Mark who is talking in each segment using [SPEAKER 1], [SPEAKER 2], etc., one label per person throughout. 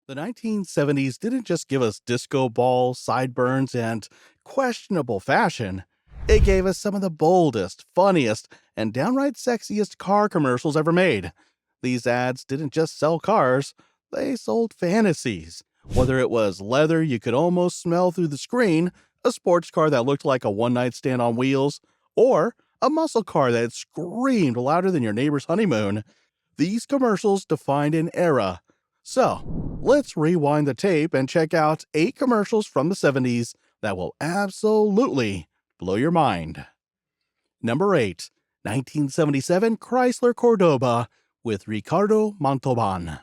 [SPEAKER 1] The 1970s didn't just give us disco balls, sideburns, and questionable fashion. It gave us some of the boldest, funniest, and downright sexiest car commercials ever made. These ads didn't just sell cars, they sold fantasies. Whether it was leather you could almost smell through the screen, a sports car that looked like a one night stand on wheels, or a muscle car that screamed louder than your neighbor's honeymoon, these commercials defined an era. So, let's rewind the tape and check out 8 commercials from the 70s that will absolutely blow your mind. Number 8, 1977 Chrysler Cordoba with Ricardo Montalbán.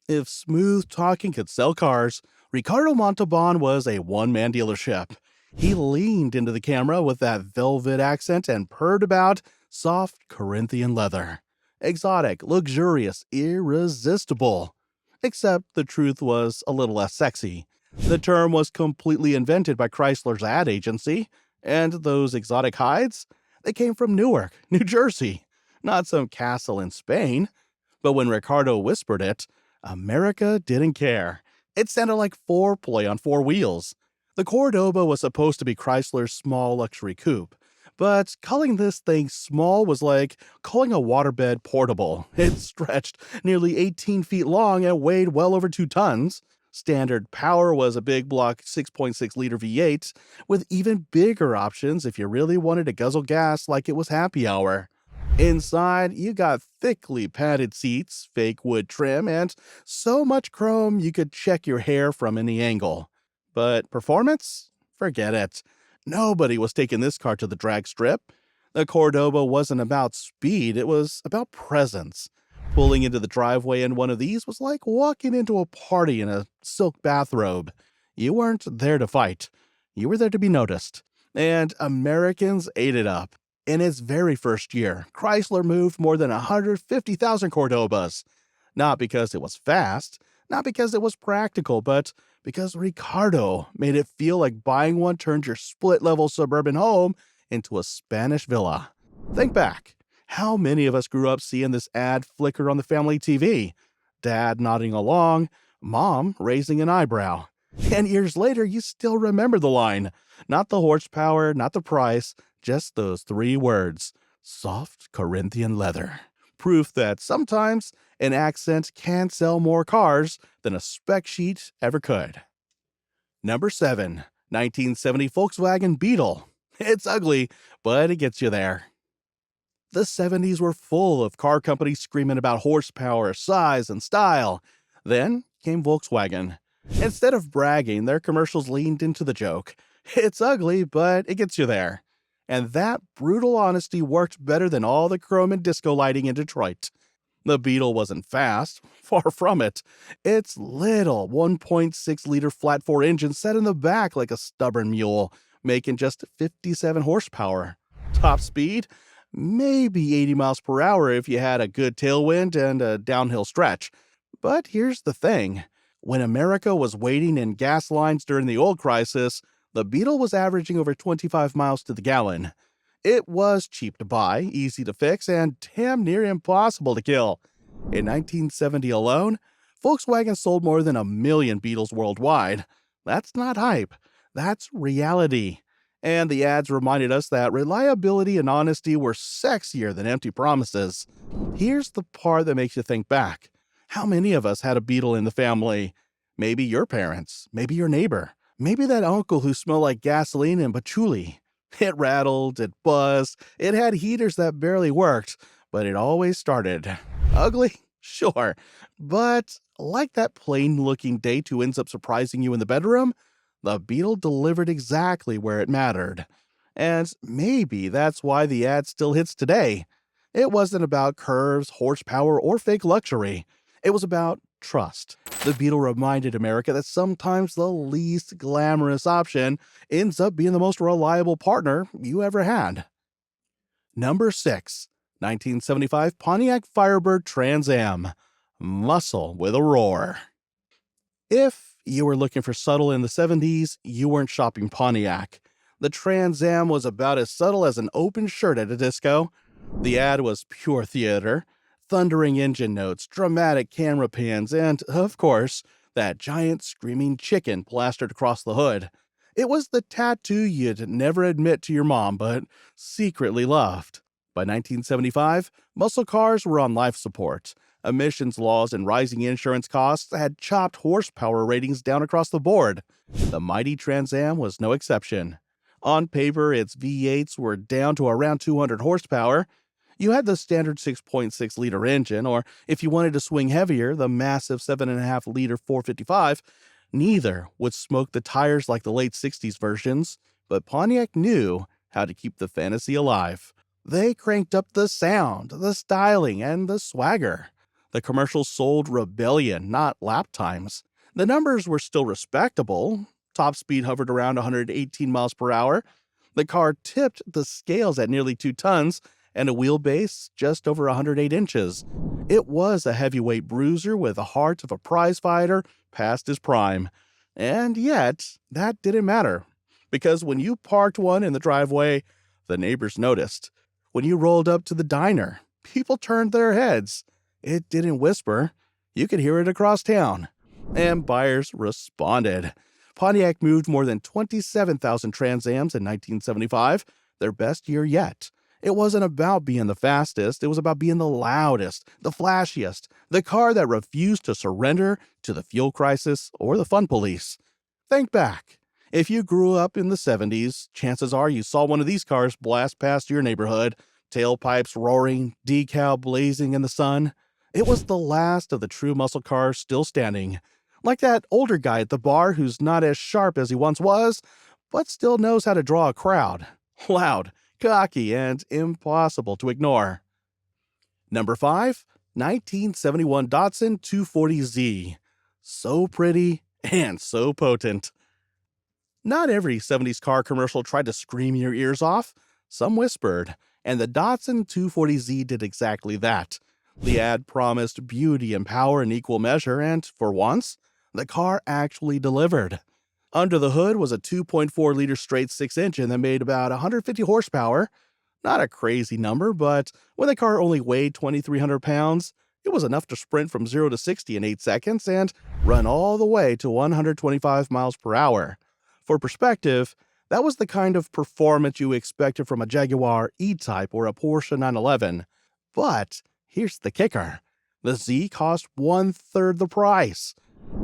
[SPEAKER 1] If smooth talking could sell cars, Ricardo Montalbán was a one-man dealership. He leaned into the camera with that velvet accent and purred about soft Corinthian leather. Exotic, luxurious, irresistible. Except the truth was a little less sexy. The term was completely invented by Chrysler's ad agency, and those exotic hides, they came from Newark, New Jersey, not some castle in Spain. But when Ricardo whispered it, America didn't care. It sounded like foreplay on 4 wheels. The Cordoba was supposed to be Chrysler's small luxury coupe, but calling this thing small was like calling a waterbed portable. It stretched nearly 18 feet long and weighed well over 2 tons. Standard power was a big block 6.6-liter V8, with even bigger options if you really wanted to guzzle gas like it was happy hour. Inside, you got thickly padded seats, fake wood trim, and so much chrome you could check your hair from any angle. But performance? Forget it. Nobody was taking this car to the drag strip. The Cordoba wasn't about speed, it was about presence. Pulling into the driveway in one of these was like walking into a party in a silk bathrobe. You weren't there to fight. You were there to be noticed. And Americans ate it up. In its very first year, Chrysler moved more than 150,000 Cordobas. Not because it was fast, not because it was practical, but because Ricardo made it feel like buying one turned your split-level suburban home into a Spanish villa. Think back. How many of us grew up seeing this ad flicker on the family TV? Dad nodding along, mom raising an eyebrow. And years later, you still remember the line. Not the horsepower, not the price, just those 3 words. Soft Corinthian leather. Proof that sometimes an accent can sell more cars than a spec sheet ever could. Number 7, 1970 Volkswagen Beetle. It's ugly, but it gets you there. The 70s were full of car companies screaming about horsepower, size, and style. Then came Volkswagen. Instead of bragging, their commercials leaned into the joke. It's ugly, but it gets you there. And that brutal honesty worked better than all the chrome and disco lighting in Detroit. The Beetle wasn't fast, far from it. Its little 1.6-liter flat-4 engine sat in the back like a stubborn mule, making just 57 horsepower. Top speed? Maybe 80 miles per hour if you had a good tailwind and a downhill stretch. But here's the thing. When America was waiting in gas lines during the oil crisis, the Beetle was averaging over 25 miles to the gallon. It was cheap to buy, easy to fix, and damn near impossible to kill. In 1970 alone, Volkswagen sold more than 1 million Beetles worldwide. That's not hype. That's reality. And the ads reminded us that reliability and honesty were sexier than empty promises. Here's the part that makes you think back. How many of us had a Beetle in the family? Maybe your parents, maybe your neighbor, maybe that uncle who smelled like gasoline and patchouli. It rattled, it buzzed, it had heaters that barely worked, but it always started. Ugly? Sure. But like that plain-looking date who ends up surprising you in the bedroom, the Beetle delivered exactly where it mattered. And maybe that's why the ad still hits today. It wasn't about curves, horsepower, or fake luxury. It was about trust. The Beetle reminded America that sometimes the least glamorous option ends up being the most reliable partner you ever had. Number 6, 1975 Pontiac Firebird Trans Am. Muscle with a roar. If you were looking for subtle in the 70s, you weren't shopping Pontiac. The Trans Am was about as subtle as an open shirt at a disco. The ad was pure theater. thundering engine notes, dramatic camera pans, and, of course, that giant screaming chicken plastered across the hood. It was the tattoo you'd never admit to your mom, but secretly loved. By 1975, muscle cars were on life support. Emissions laws and rising insurance costs had chopped horsepower ratings down across the board. The mighty Trans Am was no exception. On paper, its V8s were down to around 200 horsepower. You had the standard 6.6-liter engine, or if you wanted to swing heavier, the massive 7.5-liter 455. Neither would smoke the tires like the late 60s versions, but Pontiac knew how to keep the fantasy alive. They cranked up the sound, the styling, and the swagger. The commercials sold rebellion, not lap times. The numbers were still respectable. Top speed hovered around 118 miles per hour. The car tipped the scales at nearly 2 tons, and a wheelbase just over 108 inches. It was a heavyweight bruiser with the heart of a prizefighter past his prime. And yet, that didn't matter, because when you parked one in the driveway, the neighbors noticed. When you rolled up to the diner, people turned their heads. It didn't whisper. You could hear it across town. And buyers responded. Pontiac moved more than 27,000 Trans Ams in 1975, their best year yet. It wasn't about being the fastest, it was about being the loudest, the flashiest, the car that refused to surrender to the fuel crisis or the fun police. Think back. If you grew up in the 70s, chances are you saw one of these cars blast past your neighborhood, tailpipes roaring, decal blazing in the sun. It was the last of the true muscle cars still standing. Like that older guy at the bar who's not as sharp as he once was, but still knows how to draw a crowd. Loud, cocky, and impossible to ignore. Number 5, 1971 Datsun 240Z. So pretty and so potent. Not every 70s car commercial tried to scream your ears off. Some whispered, and the Datsun 240Z did exactly that. The ad promised beauty and power in equal measure, and for once, the car actually delivered. Under the hood was a 2.4-liter straight-six engine that made about 150 horsepower. Not a crazy number, but when the car only weighed 2,300 pounds, it was enough to sprint from 0 to 60 in 8 seconds and run all the way to 125 miles per hour. For perspective, that was the kind of performance you expected from a Jaguar E-Type or a Porsche 911. But here's the kicker. The Z cost 1/3 the price.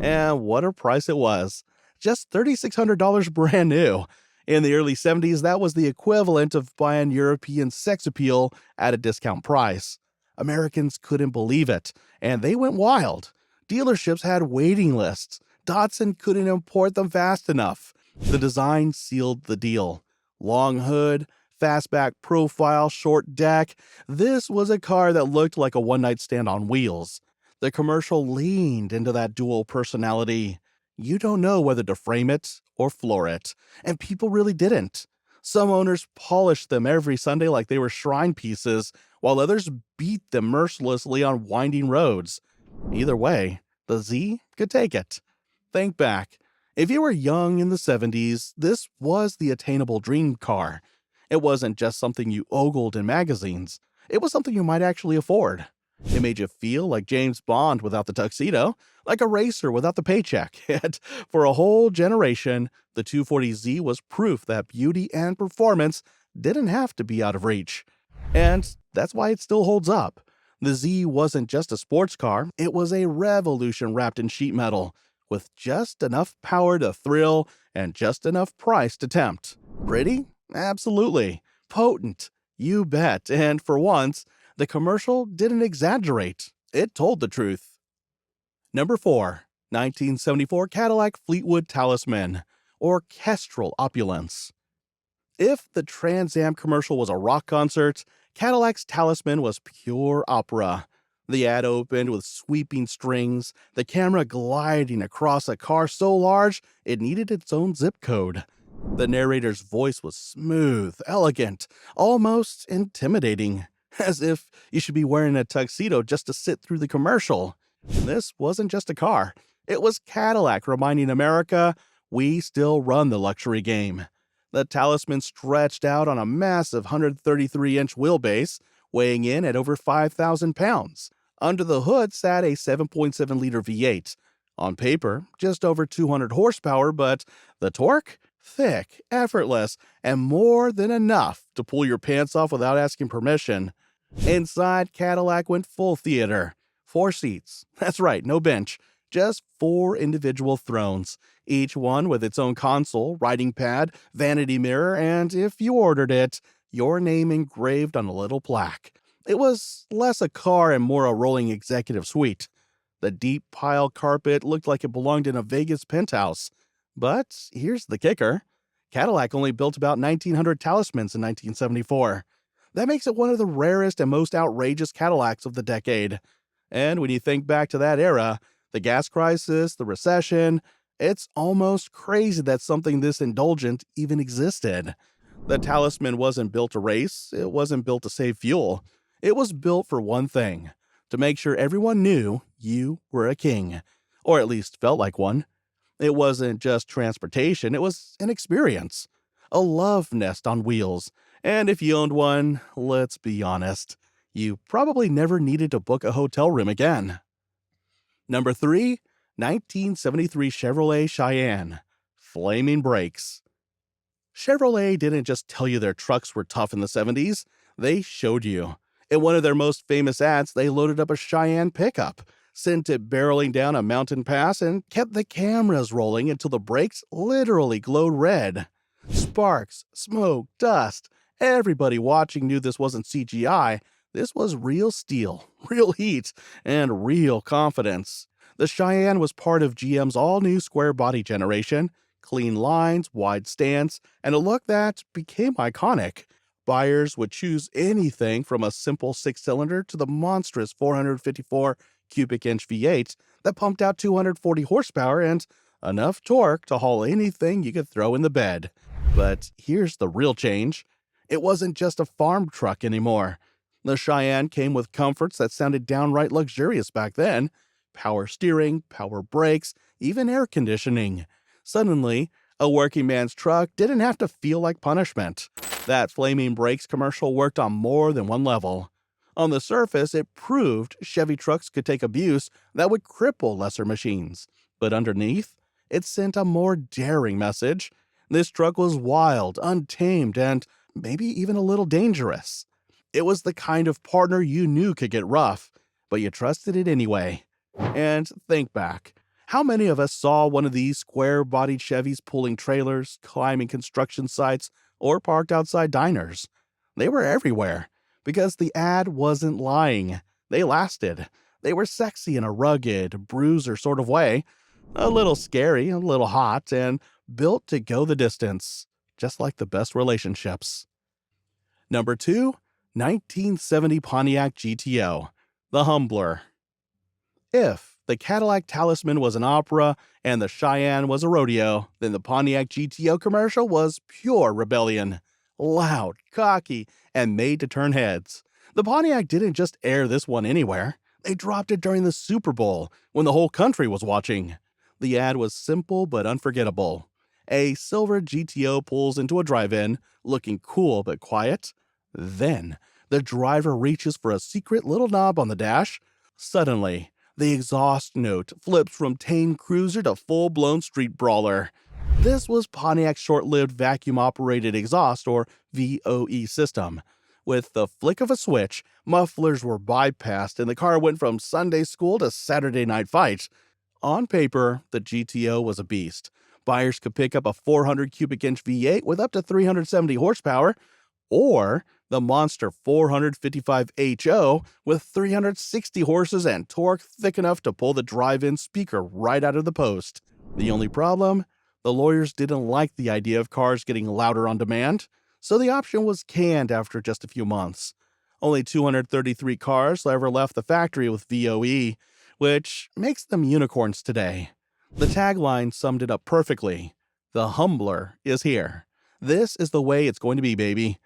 [SPEAKER 1] And what a price it was. Just $3,600 brand new. In the early 70s, that was the equivalent of buying European sex appeal at a discount price. Americans couldn't believe it, and they went wild. Dealerships had waiting lists. Datsun couldn't import them fast enough. The design sealed the deal. Long hood, fastback profile, short deck. This was a car that looked like a one-night stand on wheels. The commercial leaned into that dual personality. You don't know whether to frame it or floor it, and people really didn't. Some owners polished them every Sunday like they were shrine pieces, while others beat them mercilessly on winding roads. Either way, the Z could take it. Think back. If you were young in the 70s, this was the attainable dream car. It wasn't just something you ogled in magazines. It was something you might actually afford. It made you feel like James Bond without the tuxedo, like a racer without the paycheck. And for a whole generation, the 240Z was proof that beauty and performance didn't have to be out of reach. And that's why it still holds up. The Z wasn't just a sports car, it was a revolution wrapped in sheet metal, with just enough power to thrill and just enough price to tempt. Pretty? Absolutely. Potent? You bet. And for once, the commercial didn't exaggerate. It told the truth. Number 4, 1974 Cadillac Fleetwood Talisman, orchestral opulence. If the Trans Am commercial was a rock concert, Cadillac's Talisman was pure opera. The ad opened with sweeping strings, the camera gliding across a car so large it needed its own zip code. The narrator's voice was smooth, elegant, almost intimidating, as if you should be wearing a tuxedo just to sit through the commercial. This wasn't just a car. It was Cadillac reminding America, we still run the luxury game. The Talisman stretched out on a massive 133-inch wheelbase, weighing in at over 5,000 pounds. Under the hood sat a 7.7-liter V8. On paper, just over 200 horsepower, but the torque? Thick, effortless, and more than enough to pull your pants off without asking permission. Inside, Cadillac went full theater. 4 seats. That's right, no bench. Just 4 individual thrones, each one with its own console, writing pad, vanity mirror, and if you ordered it, your name engraved on a little plaque. It was less a car and more a rolling executive suite. The deep pile carpet looked like it belonged in a Vegas penthouse. But here's the kicker. Cadillac only built about 1,900 Talismans in 1974. That makes it one of the rarest and most outrageous Cadillacs of the decade. And when you think back to that era, the gas crisis, the recession, it's almost crazy that something this indulgent even existed. The Talisman wasn't built to race, it wasn't built to save fuel. It was built for one thing, to make sure everyone knew you were a king, or at least felt like one. It wasn't just transportation, it was an experience, a love nest on wheels. And if you owned one, let's be honest, you probably never needed to book a hotel room again. Number 3, 1973 Chevrolet Cheyenne. Flaming brakes. Chevrolet didn't just tell you their trucks were tough in the 70s, they showed you. In one of their most famous ads, they loaded up a Cheyenne pickup, sent it barreling down a mountain pass, and kept the cameras rolling until the brakes literally glowed red. Sparks, smoke, dust. Everybody watching knew this wasn't CGI. This was real steel, real heat, and real confidence. The Cheyenne was part of GM's all-new square body generation, clean lines, wide stance, and a look that became iconic. Buyers would choose anything from a simple 6-cylinder to the monstrous 454 cubic inch V8 that pumped out 240 horsepower and enough torque to haul anything you could throw in the bed. But here's the real change. It wasn't just a farm truck anymore. The Cheyenne came with comforts that sounded downright luxurious back then. Power steering, power brakes, even air conditioning. Suddenly, a working man's truck didn't have to feel like punishment. That flaming brakes commercial worked on more than one level. On the surface, it proved Chevy trucks could take abuse that would cripple lesser machines. But underneath, it sent a more daring message. This truck was wild, untamed, and maybe even a little dangerous. It was the kind of partner you knew could get rough, but you trusted it anyway. And think back. How many of us saw one of these square-bodied Chevys pulling trailers, climbing construction sites, or parked outside diners? They were everywhere, because the ad wasn't lying. They lasted. They were sexy in a rugged, bruiser sort of way. A little scary, a little hot, and built to go the distance, just like the best relationships. Number 2, 1970 Pontiac GTO, the Humbler. If the Cadillac Talisman was an opera and the Cheyenne was a rodeo, then the Pontiac GTO commercial was pure rebellion. Loud, cocky, and made to turn heads. The Pontiac didn't just air this one anywhere. They dropped it during the Super Bowl when the whole country was watching. The ad was simple but unforgettable. A silver GTO pulls into a drive-in, looking cool but quiet. Then, the driver reaches for a secret little knob on the dash. Suddenly, the exhaust note flips from tame cruiser to full-blown street brawler. This was Pontiac's short-lived vacuum-operated exhaust, or VOE system. With the flick of a switch, mufflers were bypassed and the car went from Sunday school to Saturday night fight. On paper, the GTO was a beast. Buyers could pick up a 400 cubic inch V8 with up to 370 horsepower, or the monster 455 HO with 360 horses and torque thick enough to pull the drive-in speaker right out of the post. The only problem? The lawyers didn't like the idea of cars getting louder on demand, so the option was canned after just a few months. Only 233 cars ever left the factory with VOE, which makes them unicorns today. The tagline summed it up perfectly. The Humbler is here. This is the way it's going to be, baby.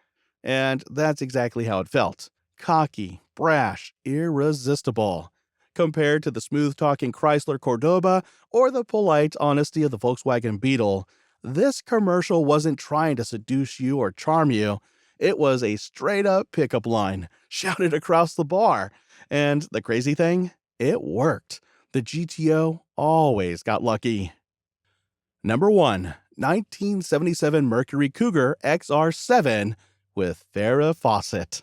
[SPEAKER 1] And that's exactly how it felt. Cocky, brash, irresistible. Compared to the smooth-talking Chrysler Cordoba or the polite honesty of the Volkswagen Beetle, this commercial wasn't trying to seduce you or charm you. It was a straight-up pickup line, shouted across the bar. And the crazy thing? It worked. The GTO always got lucky. Number 1. 1977 Mercury Cougar XR-7 with Farrah Fawcett.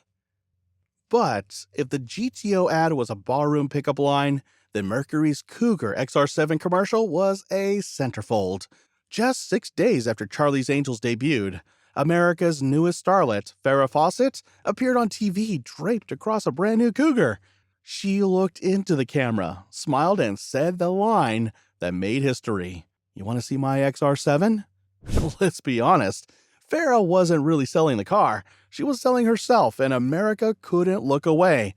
[SPEAKER 1] But if the GTO ad was a barroom pickup line, then Mercury's Cougar XR-7 commercial was a centerfold. Just 6 days after Charlie's Angels debuted, America's newest starlet, Farrah Fawcett, appeared on TV draped across a brand new Cougar. She looked into the camera, smiled, and said the line that made history. "You want to see my XR-7? Let's be honest, Farrah wasn't really selling the car. She was selling herself, and America couldn't look away.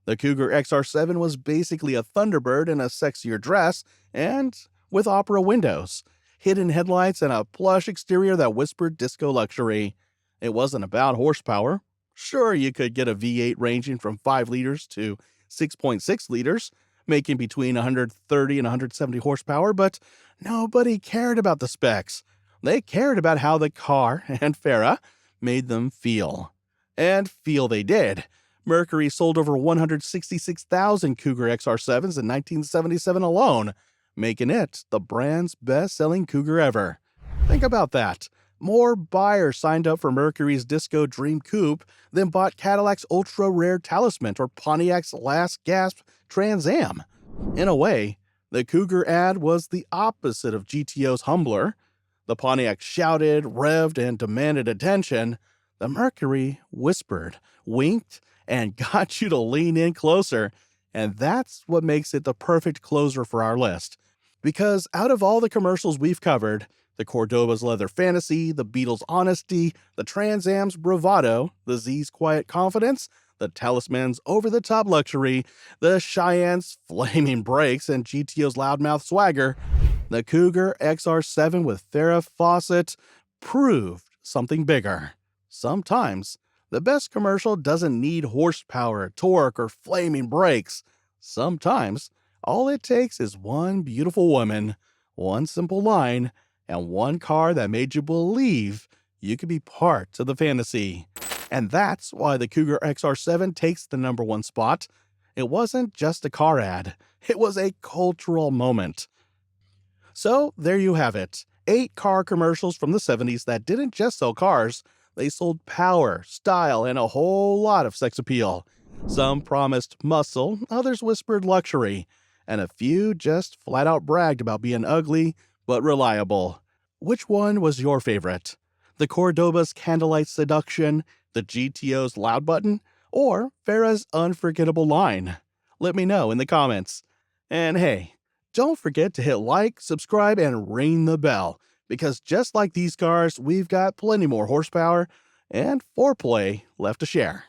[SPEAKER 1] The Cougar XR-7 was basically a Thunderbird in a sexier dress and with opera windows, hidden headlights, and a plush exterior that whispered disco luxury. It wasn't about horsepower. Sure, you could get a V8 ranging from 5 liters to 6.6 liters, making between 130 and 170 horsepower, but nobody cared about the specs. They cared about how the car and Farrah made them feel. And feel they did. Mercury sold over 166,000 Cougar XR-7s in 1977 alone, making it the brand's best-selling Cougar ever. Think about that. More buyers signed up for Mercury's Disco Dream Coupe than bought Cadillac's ultra-rare Talisman or Pontiac's Last Gasp Trans Am. In a way, the Cougar ad was the opposite of GTO's humbler. The Pontiac shouted, revved, and demanded attention. The Mercury whispered, winked, and got you to lean in closer. And that's what makes it the perfect closer for our list. Because out of all the commercials we've covered, the Cordoba's leather fantasy, the Beetle's honesty, the Trans Am's bravado, the Z's quiet confidence, the Talisman's over-the-top luxury, the Cheyenne's flaming brakes, and GTO's loudmouth swagger, the Cougar XR-7 with Farrah Fawcett proved something bigger. Sometimes, the best commercial doesn't need horsepower, torque, or flaming brakes. Sometimes, all it takes is one beautiful woman, one simple line, and one car that made you believe you could be part of the fantasy. And that's why the Cougar XR-7 takes the number 1 spot. It wasn't just a car ad. It was a cultural moment. So, there you have it. 8 car commercials from the 70s that didn't just sell cars. They sold power, style, and a whole lot of sex appeal. Some promised muscle, others whispered luxury, and a few just flat out bragged about being ugly but reliable. Which one was your favorite? The Cordoba's candlelight seduction, the GTO's loud button, or Farrah's unforgettable line? Let me know in the comments. And hey, don't forget to hit like, subscribe, and ring the bell, because just like these cars, we've got plenty more horsepower and foreplay left to share.